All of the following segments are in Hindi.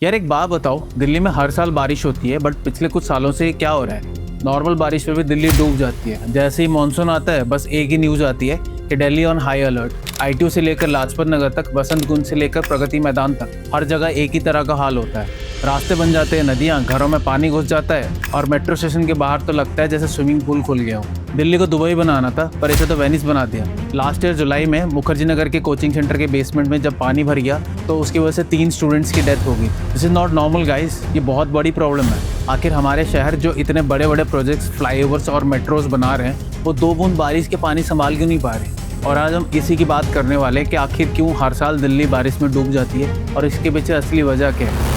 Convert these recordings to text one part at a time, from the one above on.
यार एक बात बताओ, दिल्ली में हर साल बारिश होती है, बट पिछले कुछ सालों से क्या हो रहा है? नॉर्मल बारिश में भी दिल्ली डूब जाती है। जैसे ही मानसून आता है बस एक ही न्यूज़ आती है कि Delhi on high alert. ITO से लेकर लाजपत नगर तक, बसंत कुंज से लेकर प्रगति मैदान तक, हर जगह एक ही तरह का हाल होता है। रास्ते बन जाते हैं नदियाँ, घरों में पानी घुस जाता है और मेट्रो स्टेशन के बाहर तो लगता है जैसे स्विमिंग पूल खुल गया हो। दिल्ली को दुबई बनाना था पर इसे तो वेनिस बना दिया। लास्ट ईयर जुलाई में मुखर्जी नगर के कोचिंग सेंटर के बेसमेंट में जब पानी भर गया तो उसकी वजह से 3 स्टूडेंट्स की डेथ हो गई। This is not normal guys, ये बहुत बड़ी प्रॉब्लम है। आखिर हमारे शहर जो इतने बड़े बड़े प्रोजेक्ट्स, फ्लाईओवर्स और मेट्रोज बना रहे हैं, वो 2 बूंद बारिश के पानी संभाल क्यों नहीं पा रहे? और आज हम इसी की बात करने वाले हैं कि आखिर क्यों हर साल दिल्ली बारिश में डूब जाती है और इसके पीछे असली वजह क्या है।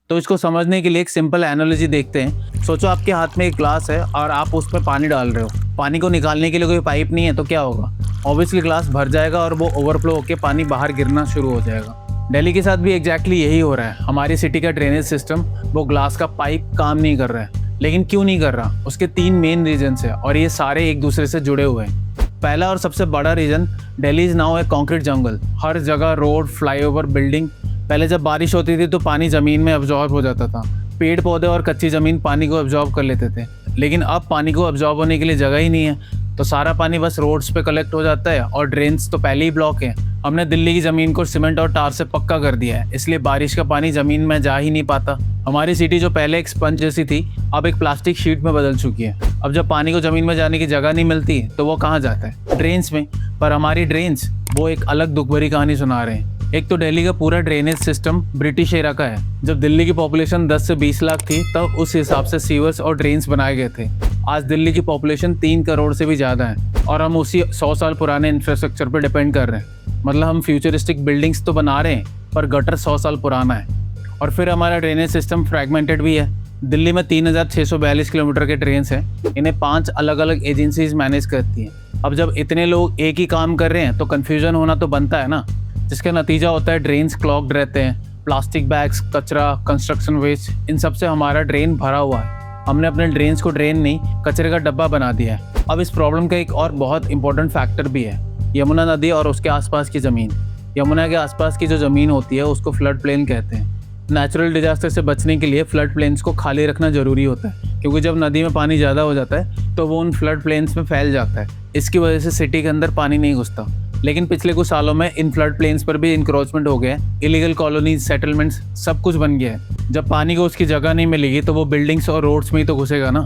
तो इसको समझने के लिए एक सिंपल एनालॉजी देखते हैं। सोचो आपके हाथ में एक ग्लास है और आप उस पर पानी डाल रहे हो। पानी को निकालने के लिए कोई पाइप नहीं है तो क्या होगा? ऑब्वियसली ग्लास भर जाएगा और वो ओवरफ्लो होकर पानी बाहर गिरना शुरू हो जाएगा। दिल्ली के साथ भी एग्जैक्टली यही हो रहा है। हमारी सिटी का ड्रेनेज सिस्टम, वो ग्लास का पाइप काम नहीं कर रहा है। लेकिन क्यों नहीं कर रहा? उसके 3 मेन रीजन्स है और ये सारे एक दूसरे से जुड़े हुए हैं। पहला और सबसे बड़ा reason, Delhi is now a concrete jungle. हर जगह रोड, फ्लाईओवर, बिल्डिंग। पहले जब बारिश होती थी तो पानी ज़मीन में अब्जॉर्ब हो जाता था। पेड़ पौधे और कच्ची ज़मीन पानी को अब्जॉर्ब कर लेते थे। लेकिन अब पानी को अब्जॉर्ब होने के लिए जगह ही नहीं है, तो सारा पानी बस रोड्स पे कलेक्ट हो जाता है और ड्रेन्स तो पहले ही ब्लॉक है। हमने दिल्ली की ज़मीन को सीमेंट और टार से पक्का कर दिया है, इसलिए बारिश का पानी ज़मीन में जा ही नहीं पाता। हमारी सिटी जो पहले एक स्पंज जैसी थी, अब एक प्लास्टिक शीट में बदल चुकी है। अब जब पानी को ज़मीन में जाने की जगह नहीं मिलती तो वो कहाँ जाता है? ड्रेन्स में। पर हमारी ड्रेन्स वो एक अलग दुख भरी कहानी सुना रहे हैं। एक तो दिल्ली का पूरा ड्रेनेज सिस्टम ब्रिटिश एरा का है। जब दिल्ली की पॉपुलेशन 10 से 20 लाख थी तब उस हिसाब से सीवर्स और ड्रेन्स बनाए गए थे। आज दिल्ली की पॉपुलेशन 3 करोड़ से भी ज़्यादा है और हम उसी 100 साल पुराने इंफ्रास्ट्रक्चर पर डिपेंड कर रहे हैं। मतलब हम फ्यूचरिस्टिक बिल्डिंग्स तो बना रहे हैं पर गटर 100 साल पुराना है। और फिर हमारा ड्रेनेज सिस्टम फ्रैगमेंटेड भी है। दिल्ली में 3642 किलोमीटर के ड्रेन्स हैं। इन्हें 5 अलग अलग एजेंसीज मैनेज करती हैं। अब जब इतने लोग एक ही काम कर रहे हैं तो कन्फ्यूजन होना तो बनता है ना, जिसका नतीजा होता है ड्रेन्स क्लॉग्ड रहते हैं। प्लास्टिक बैग्स, कचरा, कंस्ट्रक्शन वेस्ट, इन सब से हमारा ड्रेन भरा हुआ है। हमने अपने ड्रेन्स को ड्रेन नहीं, कचरे का डब्बा बना दिया है। अब इस प्रॉब्लम का एक और बहुत इंपॉर्टेंट फैक्टर भी है, यमुना नदी और उसके आसपास की ज़मीन। यमुना के आसपास की जो ज़मीन होती है उसको फ्लड प्लेन कहते हैं। नेचुरल डिजास्टर से बचने के लिए फ्लड प्लेन्स को खाली रखना ज़रूरी होता है, क्योंकि जब नदी में पानी ज़्यादा हो जाता है तो वो उन फ्लड प्लेन्स में फैल जाता है। इसकी वजह से सिटी के अंदर पानी नहीं घुसता। लेकिन पिछले कुछ सालों में इन फ्लड प्लेन्स पर भी इंक्रोचमेंट हो गया है। इलीगल कॉलोनीज, सेटलमेंट्स, सब कुछ बन गया है। जब पानी को उसकी जगह नहीं मिलेगी तो वो बिल्डिंग्स और रोड्स में ही तो घुसेगा ना।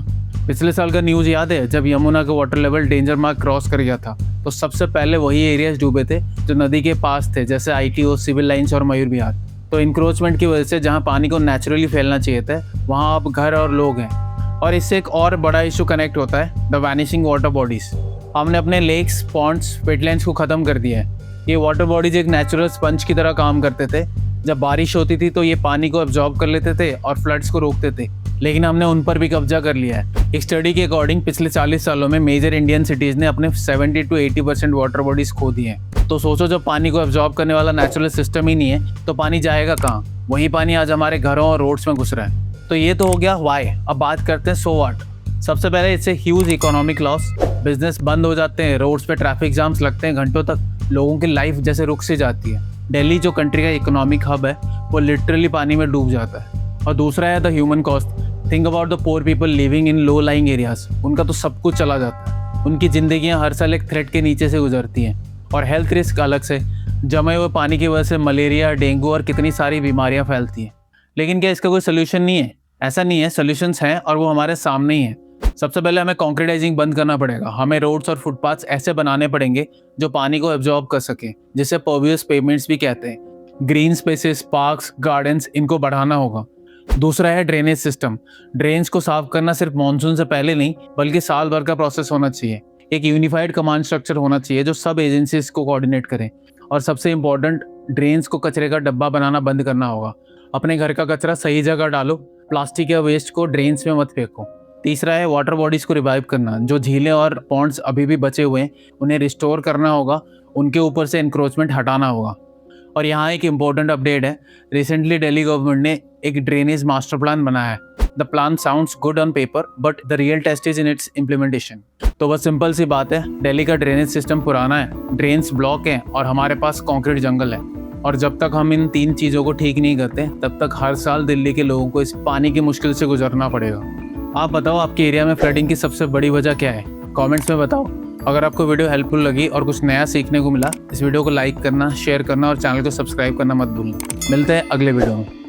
पिछले साल का न्यूज़ याद है? जब यमुना का water level danger mark cross कर गया था तो सबसे पहले वही एरियाज डूबे थे जो नदी के पास थे, जैसे आईटीओ, सिविल लाइन्स और मयूर विहार। तो इंक्रोचमेंट की वजह से जहाँ पानी को नेचुरली फैलना चाहिए था वहाँ अब घर और लोग हैं। और इससे एक और बड़ा इशू कनेक्ट होता है, द वैनिशिंग वाटर बॉडीज। हमने अपने लेक्स, पॉन्ड्स, वेटलैंड्स को ख़त्म कर दिया है। ये वाटर बॉडीज एक नेचुरल स्पंज की तरह काम करते थे। जब बारिश होती थी तो ये पानी को एब्जॉर्ब कर लेते थे और फ्लड्स को रोकते थे। लेकिन हमने उन पर भी कब्जा कर लिया है। एक स्टडी के अकॉर्डिंग पिछले 40 सालों में मेजर इंडियन सिटीज़ ने अपने 70 to 80% वाटर बॉडीज खो दिए हैं। तो सोचो, जब पानी को एब्जॉर्ब करने वाला नेचुरल सिस्टम ही नहीं है तो पानी जाएगा कहाँ? वही पानी आज हमारे घरों और रोड्स में घुस रहा है। तो ये तो हो गया वाई। अब बात करते हैं सो व्हाट। सबसे पहले इससे ह्यूज इकोनॉमिक लॉस। बिजनेस बंद हो जाते हैं, रोड्स पे ट्रैफिक जाम्स लगते हैं घंटों तक, लोगों की लाइफ जैसे रुक सी जाती है। दिल्ली जो कंट्री का इकोनॉमिक हब है वो लिटरली पानी में डूब जाता है। और दूसरा है the human cost. Think about the poor people living in low lying areas. उनका तो सब कुछ चला जाता है। उनकी जिंदगियां हर साल एक थ्रेट के नीचे से गुजरती हैं। और हेल्थ रिस्क अलग से, जमे हुए पानी की वजह से मलेरिया, डेंगू और कितनी सारी बीमारियां फैलती हैं। लेकिन क्या इसका कोई सोल्यूशन नहीं है? ऐसा नहीं है, सोल्यूशंस हैं और वो हमारे सामने ही हैं। सबसे पहले हमें कॉन्क्रीटाइजिंग बंद करना पड़ेगा। हमें रोड्स और फुटपाथ्स ऐसे बनाने पड़ेंगे जो पानी को एब्जॉर्ब कर सके, जिसे पर्वियस पेवमेंट्स भी कहते हैं। ग्रीन स्पेसेस, पार्क्स, गार्डन्स, इनको बढ़ाना होगा। दूसरा है ड्रेनेज सिस्टम। ड्रेन्स को साफ करना सिर्फ मानसून से पहले नहीं बल्कि साल भर का प्रोसेस होना चाहिए। एक यूनिफाइड कमांड स्ट्रक्चर होना चाहिए जो सब एजेंसीज को कोऑर्डिनेट करे। और सबसे इंपॉर्टेंट, ड्रेन्स को कचरे का डब्बा बनाना बंद करना होगा। अपने घर का कचरा सही जगह डालो, प्लास्टिक या वेस्ट को ड्रेन्स में मत फेंको। तीसरा है वाटर बॉडीज़ को रिवाइव करना। जो झीलें और पॉन्ड्स अभी भी बचे हुए हैं उन्हें रिस्टोर करना होगा, उनके ऊपर से इंक्रोचमेंट हटाना होगा। और यहाँ एक इम्पोर्टेंट अपडेट है, रिसेंटली दिल्ली गवर्नमेंट ने एक ड्रेनेज मास्टर प्लान बनाया है। The plan sounds good on paper but the real test is in its implementation. तो बस सिंपल सी बात है, दिल्ली का ड्रेनेज सिस्टम पुराना है, ड्रेन्स ब्लॉक हैं और हमारे पास कॉन्क्रीट जंगल है। और जब तक हम इन 3 चीज़ों को ठीक नहीं करते तब तक हर साल दिल्ली के लोगों को इस पानी की मुश्किल से गुजरना पड़ेगा। आप बताओ आपके एरिया में फ्लडिंग की सबसे बड़ी वजह क्या है? कमेंट्स में बताओ। अगर आपको वीडियो हेल्पफुल लगी और कुछ नया सीखने को मिला, इस वीडियो को लाइक करना, शेयर करना और चैनल को सब्सक्राइब करना मत भूलना। मिलते हैं अगले वीडियो में।